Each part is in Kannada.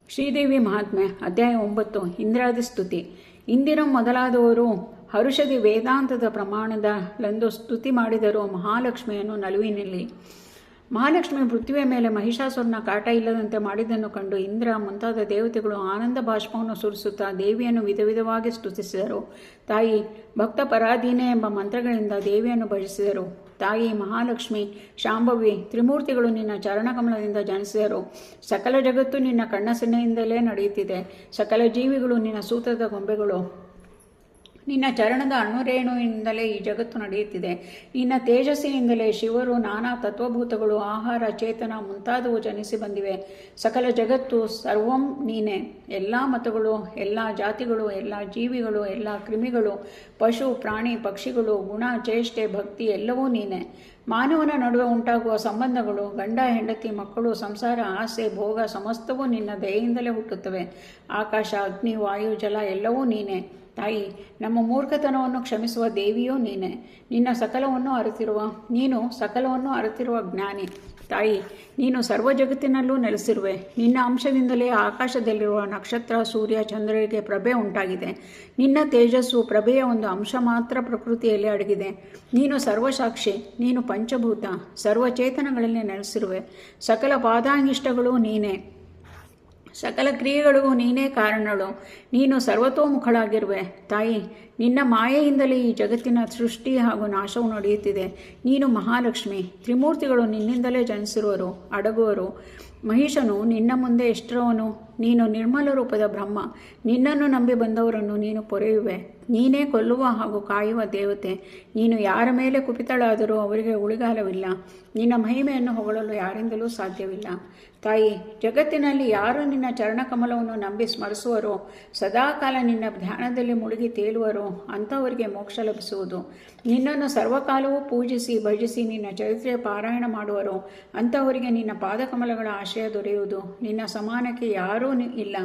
ಶ್ರೀದೇವಿ ಮಹಾತ್ಮೆ ಅಧ್ಯಾಯ 9 ಇಂದ್ರಾದಿ ಸ್ತುತಿ. ಇಂದಿನ ಮೊದಲಾದವರು ಹರುಷದಿ ವೇದಾಂತದ ಪ್ರಮಾಣದಲೆಂದು ಸ್ತುತಿ ಮಾಡಿದರು ಮಹಾಲಕ್ಷ್ಮಿಯನ್ನು ನಲುವಿನಲ್ಲಿ. ಮಹಾಲಕ್ಷ್ಮಿ ಪೃಥ್ವಿಯ ಮೇಲೆ ಮಹಿಷಾಸುರನ ಕಾಟ ಇಲ್ಲದಂತೆ ಮಾಡಿದ್ದನ್ನು ಕಂಡು ಇಂದ್ರ ಮುಂತಾದ ದೇವತೆಗಳು ಆನಂದ ಬಾಷ್ಪವನ್ನು ಸುರಿಸುತ್ತಾ ದೇವಿಯನ್ನು ವಿಧವಾಗಿ ಸ್ತುತಿಸಿದರು. ತಾಯಿ ಭಕ್ತ ಪರಾಧೀನೆ ಎಂಬ ಮಂತ್ರಗಳಿಂದ ದೇವಿಯನ್ನು ಭಜಿಸಿದರು. ತಾಯಿ ಮಹಾಲಕ್ಷ್ಮಿ, ಶಾಂಭವಿ ತ್ರಿಮೂರ್ತಿಗಳು ನಿನ್ನ ಚರಣಕಮಲದಿಂದ ಜನಿಸಿದರು. ಸಕಲ ಜಗತ್ತು ನಿನ್ನ ಕಣ್ಣಸನ್ನೆಯಿಂದಲೇ ನಡೆಯುತ್ತಿದೆ. ಸಕಲ ಜೀವಿಗಳು ನಿನ್ನ ಸೂತ್ರದ ಗೊಂಬೆಗಳು. ನಿನ್ನ ಚರಣದ ಅಣುರೇಣುವಿನಿಂದಲೇ ಈ ಜಗತ್ತು ನಡೆಯುತ್ತಿದೆ. ನಿನ್ನ ತೇಜಸ್ಸಿನಿಂದಲೇ ಶಿವರು, ನಾನಾ ತತ್ವಭೂತಗಳು, ಆಹಾರ, ಚೇತನ ಮುಂತಾದವು ಜನಿಸಿ ಬಂದಿವೆ. ಸಕಲ ಜಗತ್ತು ಸರ್ವಂ ನೀನೆ. ಎಲ್ಲ ಮತಗಳು, ಎಲ್ಲ ಜಾತಿಗಳು, ಎಲ್ಲ ಜೀವಿಗಳು, ಎಲ್ಲ ಕ್ರಿಮಿಗಳು, ಪಶು ಪ್ರಾಣಿ ಪಕ್ಷಿಗಳು, ಗುಣ ಚೇಷ್ಟೆ ಭಕ್ತಿ ಎಲ್ಲವೂ ನೀನೆ. ಮಾನವನ ನಡುವೆ ಉಂಟಾಗುವ ಸಂಬಂಧಗಳು, ಗಂಡ ಹೆಂಡತಿ ಮಕ್ಕಳು, ಸಂಸಾರ, ಆಸೆ, ಭೋಗ ಸಮಸ್ತವೂ ನಿನ್ನ ದಯೆಯಿಂದಲೇ ಹುಟ್ಟುತ್ತವೆ. ಆಕಾಶ, ಅಗ್ನಿ, ವಾಯು, ಜಲ ಎಲ್ಲವೂ ನೀನೆ. ತಾಯಿ, ನಮ್ಮ ಮೂರ್ಖತನವನ್ನು ಕ್ಷಮಿಸುವ ದೇವಿಯೂ ನೀನೆ. ನೀನು ಸಕಲವನ್ನು ಅರಿತಿರುವ ಜ್ಞಾನಿ. ತಾಯಿ, ನೀನು ಸರ್ವ ಜಗತ್ತಿನಲ್ಲೂ ನೆಲೆಸಿರುವೆ. ನಿನ್ನ ಅಂಶದಿಂದಲೇ ಆಕಾಶದಲ್ಲಿರುವ ನಕ್ಷತ್ರ, ಸೂರ್ಯ, ಚಂದ್ರರಿಗೆ ಪ್ರಭೆ ಉಂಟಾಗಿದೆ. ನಿನ್ನ ತೇಜಸ್ಸು ಪ್ರಭೆಯ ಒಂದು ಅಂಶ ಮಾತ್ರ ಪ್ರಕೃತಿಯಲ್ಲಿ ಅಡಗಿದೆ. ನೀನು ಸರ್ವಸಾಕ್ಷಿ. ನೀನು ಪಂಚಭೂತ, ಸರ್ವಚೇತನಗಳಲ್ಲಿ ನೆಲೆಸಿರುವೆ. ಸಕಲ ಪಾದಾಂಗಿಷ್ಟಗಳು ನೀನೇ. ಸಕಲ ಕ್ರಿಯೆಗಳಿಗೂ ನೀನೇ ಕಾರಣಳು. ನೀನು ಸರ್ವತೋಮುಖಳಾಗಿರುವೆ. ತಾಯಿ, ನಿನ್ನ ಮಾಯೆಯಿಂದಲೇ ಈ ಜಗತ್ತಿನ ಸೃಷ್ಟಿ ಹಾಗೂ ನಾಶವು ನಡೆಯುತ್ತಿದೆ. ನೀನು ಮಹಾಲಕ್ಷ್ಮಿ. ತ್ರಿಮೂರ್ತಿಗಳು ನಿನ್ನಿಂದಲೇ ಜನಿಸಿರುವರು, ಅಡಗುವರು. ಮಹಿಷನು ನಿನ್ನ ಮುಂದೆ ಎಷ್ಟರವನು. ನೀನು ನಿರ್ಮಲ ರೂಪದ ಬ್ರಹ್ಮ. ನಿನ್ನನ್ನು ನಂಬಿ ಬಂದವರನ್ನು ನೀನು ಪೊರೆಯುವೆ. ನೀನೇ ಕೊಲ್ಲುವ ಹಾಗೂ ಕಾಯುವ ದೇವತೆ. ನೀನು ಯಾರ ಮೇಲೆ ಕುಪಿತಳಾದರೂ ಅವರಿಗೆ ಉಳಿಗಾಲವಿಲ್ಲ. ನಿನ್ನ ಮಹಿಮೆಯನ್ನು ಹೊಗಳಲು ಯಾರಿಂದಲೂ ಸಾಧ್ಯವಿಲ್ಲ. ತಾಯಿ, ಜಗತ್ತಿನಲ್ಲಿ ಯಾರು ನಿನ್ನ ಚರಣಕಮಲವನ್ನು ನಂಬಿ ಸ್ಮರಿಸುವರೋ, ಸದಾಕಾಲ ನಿನ್ನ ಧ್ಯಾನದಲ್ಲಿ ಮುಳುಗಿ ತೇಲುವರೋ ಅಂಥವರಿಗೆ ಮೋಕ್ಷ ಲಭಿಸುವುದು. ನಿನ್ನನ್ನು ಸರ್ವಕಾಲವೂ ಪೂಜಿಸಿ ಭಜಿಸಿ ನಿನ್ನ ಚರಿತ್ರೆಯ ಪಾರಾಯಣ ಮಾಡುವರೋ ಅಂಥವರಿಗೆ ನಿನ್ನ ಪಾದಕಮಲಗಳ ಆಶ್ರಯ ದೊರೆಯುವುದು. ನಿನ್ನ ಸಮಾನಕ್ಕೆ ಯಾರೂ ಇಲ್ಲ.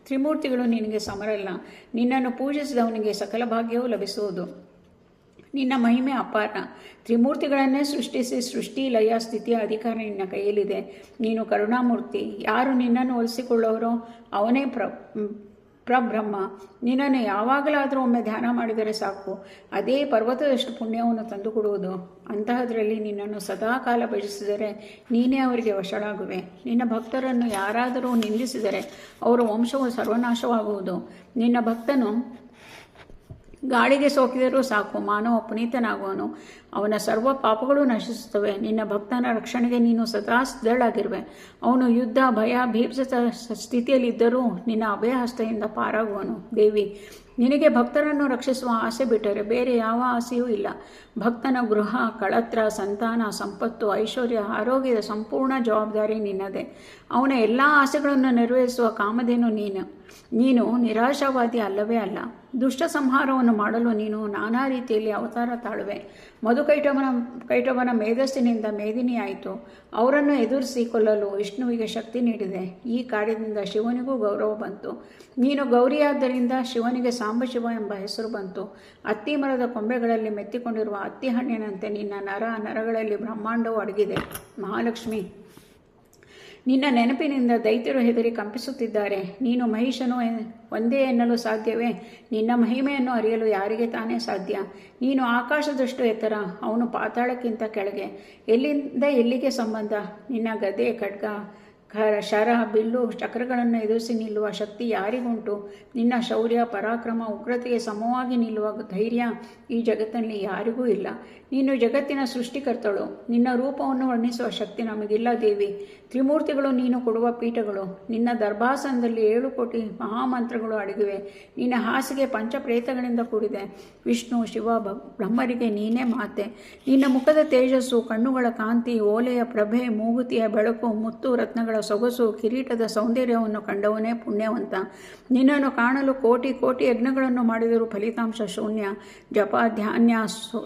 ತ್ರಿಮೂರ್ತಿಗಳು ನಿನಗೆ ಸಮರಲ್ಲ. ನಿನ್ನನ್ನು ಪೂಜಿಸಿದವನಿಗೆ ಸಕಲ ಭಾಗ್ಯವೂ ಲಭಿಸುವುದು. ನಿನ್ನ ಮಹಿಮೆ ಅಪಾರ. ತ್ರಿಮೂರ್ತಿಗಳನ್ನೇ ಸೃಷ್ಟಿಸಿ ಸೃಷ್ಟಿ ಲಯ ಸ್ಥಿತಿಯ ಅಧಿಕಾರ ನಿನ್ನ ಕೈಯಲ್ಲಿದೆ. ನೀನು ಕರುಣಾಮೂರ್ತಿ. ಯಾರು ನಿನ್ನನ್ನು ಒಲಿಸಿಕೊಳ್ಳೋರೋ ಅವನೇ ಪ್ರಬ್ರಹ್ಮ. ನಿನ್ನನ್ನು ಯಾವಾಗಲಾದರೂ ಒಮ್ಮೆ ಧ್ಯಾನ ಮಾಡಿದರೆ ಸಾಕು, ಅದೇ ಪರ್ವತದಷ್ಟು ಪುಣ್ಯವನ್ನು ತಂದುಕೊಡುವುದು. ಅಂತಹದರಲ್ಲಿ ನಿನ್ನನ್ನು ಸದಾಕಾಲ ಭಜಿಸಿದರೆ ನೀನೇ ಅವರಿಗೆ ವಶಳಾಗುವೆ. ನಿನ್ನ ಭಕ್ತರನ್ನು ಯಾರಾದರೂ ನಿಂದಿಸಿದರೆ ಅವರ ವಂಶವು ಸರ್ವನಾಶವಾಗುವುದು. ನಿನ್ನ ಭಕ್ತನು ಗಾಳಿಗೆ ಸೋಕಿದರೂ ಸಾಕು, ಮಾನವ ಪುನೀತನಾಗುವನು. ಅವನ ಸರ್ವ ಪಾಪಗಳು ನಶಿಸುತ್ತವೆ. ನಿನ್ನ ಭಕ್ತನ ರಕ್ಷಣೆಗೆ ನೀನು ಸದಾ ಸಿದ್ಧಳಾಗಿರುವೆ. ಅವನು ಯುದ್ಧ, ಭಯ, ಭೀಪ್ಸತ ಸ್ಥಿತಿಯಲ್ಲಿದ್ದರೂ ನಿನ್ನ ಅಭಯಹಸ್ತೆಯಿಂದ ಪಾರಾಗುವನು. ದೇವಿ, ನಿನಗೆ ಭಕ್ತರನ್ನು ರಕ್ಷಿಸುವ ಆಸೆ ಬಿಟ್ಟರೆ ಬೇರೆ ಯಾವ ಆಸೆಯೂ ಇಲ್ಲ. ಭಕ್ತನ ಗೃಹ, ಕಳತ್ರ, ಸಂತಾನ, ಸಂಪತ್ತು, ಐಶ್ವರ್ಯ, ಆರೋಗ್ಯದ ಸಂಪೂರ್ಣ ಜವಾಬ್ದಾರಿ ನಿನ್ನದೇ. ಅವನ ಎಲ್ಲ ಆಸೆಗಳನ್ನು ನೆರವೇರಿಸುವ ಕಾಮಧೇನು ನೀನು ನಿರಾಶಾವಾದಿ ಅಲ್ಲವೇ ಅಲ್ಲ. ದುಷ್ಟ ಸಂಹಾರವನ್ನು ಮಾಡಲು ನೀನು ನಾನಾ ರೀತಿಯಲ್ಲಿ ಅವತಾರ ತಾಳುವೆ. ಮಧುಕೈಟವನ ಮೇಧಸ್ಸಿನಿಂದ ಮೇದಿನಿಯಾಯಿತು. ಅವರನ್ನು ಎದುರಿಸಿ ಕೊಲ್ಲಲು ವಿಷ್ಣುವಿಗೆ ಶಕ್ತಿ ನೀಡಿದೆ. ಈ ಕಾರ್ಯದಿಂದ ಶಿವನಿಗೂ ಗೌರವ ಬಂತು. ನೀನು ಗೌರಿಯಾದ್ದರಿಂದ ಶಿವನಿಗೆ ಸಾಂಬಶಿವ ಎಂಬ ಹೆಸರು ಬಂತು. ಅತ್ತಿ ಮರದ ಕೊಂಬೆಗಳಲ್ಲಿ ಮೆತ್ತಿಕೊಂಡಿರುವ ಅತ್ತಿ ಹಣ್ಣಿನಂತೆ ನಿನ್ನ ನರಗಳಲ್ಲಿ ಬ್ರಹ್ಮಾಂಡವು ಅಡಗಿದೆ. ಮಹಾಲಕ್ಷ್ಮಿ, ನಿನ್ನ ನೆನಪಿನಿಂದ ದೈತ್ಯರು ಹೆದರಿ ಕಂಪಿಸುತ್ತಿದ್ದಾರೆ. ನೀನು ಮಹಿಷನು ಒಂದೇ ಎನ್ನಲು ಸಾಧ್ಯವೇ? ನಿನ್ನ ಮಹಿಮೆಯನ್ನು ಅರಿಯಲು ಯಾರಿಗೆ ತಾನೇ ಸಾಧ್ಯ? ನೀನು ಆಕಾಶದಷ್ಟು ಎತ್ತರ, ಅವನು ಪಾತಾಳಕ್ಕಿಂತ ಕೆಳಗೆ. ಎಲ್ಲಿಂದ ಎಲ್ಲಿಗೆ ಸಂಬಂಧ? ನಿನ್ನ ಗದೆ, ಖಡ್ಗ, ಶರ, ಬಿಲ್ಲು, ಚಕ್ರಗಳನ್ನು ಎದುರಿಸಿ ನಿಲ್ಲುವ ಶಕ್ತಿ ಯಾರಿಗುಂಟು? ನಿನ್ನ ಶೌರ್ಯ, ಪರಾಕ್ರಮ, ಉಗ್ರತೆಗೆ ಸಮವಾಗಿ ನಿಲ್ಲುವ ಧೈರ್ಯ ಈ ಜಗತ್ತಿನಲ್ಲಿ ಯಾರಿಗೂ ಇಲ್ಲ. ನೀನು ಜಗತ್ತಿನ ಸೃಷ್ಟಿಕರ್ತಳು. ನಿನ್ನ ರೂಪವನ್ನು ವರ್ಣಿಸುವ ಶಕ್ತಿ ನಮಗಿಲ್ಲ ದೇವಿ. ತ್ರಿಮೂರ್ತಿಗಳು ನೀನು ಕೊಡುವ ಪೀಠಗಳು. ನಿನ್ನ ದರ್ಭಾಸನದಲ್ಲಿ 7 ಕೋಟಿ ಮಹಾಮಂತ್ರಗಳು ಅಡಗಿವೆ. ನಿನ್ನ ಹಾಸಿಗೆ ಪಂಚಪ್ರೇತಗಳಿಂದ ಕೂಡಿದೆ. ವಿಷ್ಣು, ಶಿವ, ಬ್ರಹ್ಮರಿಗೆ ನೀನೇ ಮಾತೆ. ನಿನ್ನ ಮುಖದ ತೇಜಸ್ಸು, ಕಣ್ಣುಗಳ ಕಾಂತಿ, ಓಲೆಯ ಪ್ರಭೆ, ಮೂಗುತಿಯ ಬೆಳಕು, ಮುತ್ತು ರತ್ನಗಳ ಸೊಗಸು, ಕಿರೀಟದ ಸೌಂದರ್ಯವನ್ನು ಕಂಡವನೇ ಪುಣ್ಯವಂತ. ನಿನ್ನನ್ನು ಕಾಣಲು ಕೋಟಿ ಕೋಟಿ ಯಜ್ಞಗಳನ್ನು ಮಾಡಿದರೂ ಫಲಿತಾಂಶ ಶೂನ್ಯ. ಜಪ, ಧ್ಯಾನ,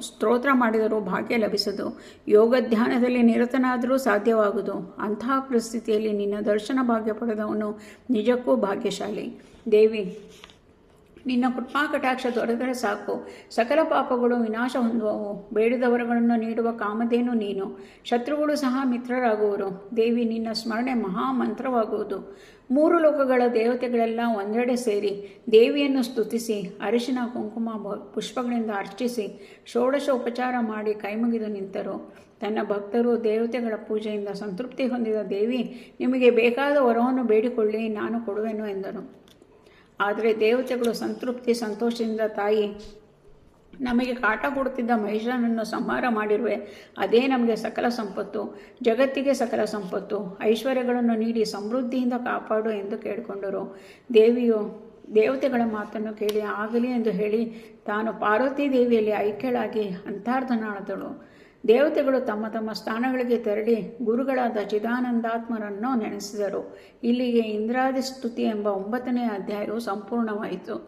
ಸ್ತೋತ್ರ ಮಾಡಿದರೂ ಭಾಗ್ಯ ಲಭಿಸದು. ಯೋಗ ಧ್ಯಾನದಲ್ಲಿ ನಿರತನಾದರೂ ಸಾಧ್ಯವಾಗುವುದು. ಅಂತಹ ಪರಿಸ್ಥಿತಿಯಲ್ಲಿ ನಿನ್ನ ದರ್ಶನ ಭಾಗ್ಯ ಪಡೆದವನು ನಿಜಕ್ಕೂ ಭಾಗ್ಯಶಾಲಿ. ದೇವಿ, ನಿನ್ನ ಕೃಪಾ ಕಟಾಕ್ಷ ದೊರೆತರೆ ಸಾಕು, ಸಕಲ ಪಾಪಗಳು ವಿನಾಶ ಹೊಂದುವವು. ಬೇಡಿದವರುಗಳನ್ನು ನೀಡುವ ಕಾಮಧೇನು ನೀನು, ಶತ್ರುಗಳು ಸಹ ಮಿತ್ರರಾಗುವರು. ದೇವಿ, ನಿನ್ನ ಸ್ಮರಣೆ ಮಹಾಮಂತ್ರವಾಗುವುದು. ಮೂರು ಲೋಕಗಳ ದೇವತೆಗಳೆಲ್ಲ ಒಂದೆಡೆ ಸೇರಿ ದೇವಿಯನ್ನು ಸ್ತುತಿಸಿ ಅರಿಶಿನ ಕುಂಕುಮ ಪುಷ್ಪಗಳಿಂದ ಅರ್ಚಿಸಿ ಷೋಡಶ ಉಪಚಾರ ಮಾಡಿ ಕೈಮುಗಿದು ನಿಂತರು. ತನ್ನ ಭಕ್ತರು ದೇವತೆಗಳ ಪೂಜೆಯಿಂದ ಸಂತೃಪ್ತಿ ಹೊಂದಿದ ದೇವಿ, ನಿಮಗೆ ಬೇಕಾದ ವರವನ್ನು ಬೇಡಿಕೊಳ್ಳಿ, ನಾನು ಕೊಡುವೆನು ಎಂದನು. ಆದರೆ ದೇವತೆಗಳು ಸಂತೋಷದಿಂದ, ತಾಯಿ, ನಮಗೆ ಕಾಟ ಕೊಡುತ್ತಿದ್ದ ಮಹಿಷನನ್ನು ಸಂಹಾರ ಮಾಡಿರುವೆ, ಅದೇ ನಮಗೆ ಸಕಲ ಸಂಪತ್ತು, ಜಗತ್ತಿಗೆ ಸಕಲ ಸಂಪತ್ತು, ಐಶ್ವರ್ಯಗಳನ್ನು ನೀಡಿ ಸಮೃದ್ಧಿಯಿಂದ ಕಾಪಾಡು ಎಂದು ಕೇಳಿಕೊಂಡರು. ದೇವಿಯು ದೇವತೆಗಳ ಮಾತನ್ನು ಕೇಳಿ ಆಗಲಿ ಎಂದು ಹೇಳಿ ತಾನು ಪಾರ್ವತೀ ದೇವಿಯಲ್ಲಿ ಐಕ್ಯಳಾಗಿ ಅಂತರ್ಧಾನಳಾದಳು. ದೇವತೆಗಳು ತಮ್ಮ ತಮ್ಮ ಸ್ಥಾನಗಳಿಗೆ ತೆರಳಿ ಗುರುಗಳಾದ ಚಿದಾನಂದಾತ್ಮರನ್ನು ನೆನೆಸಿದರು. ಇಲ್ಲಿಗೆ ಇಂದ್ರಾದಿ ಸ್ತುತಿ ಎಂಬ 9ನೇ ಅಧ್ಯಾಯವು ಸಂಪೂರ್ಣವಾಯಿತು.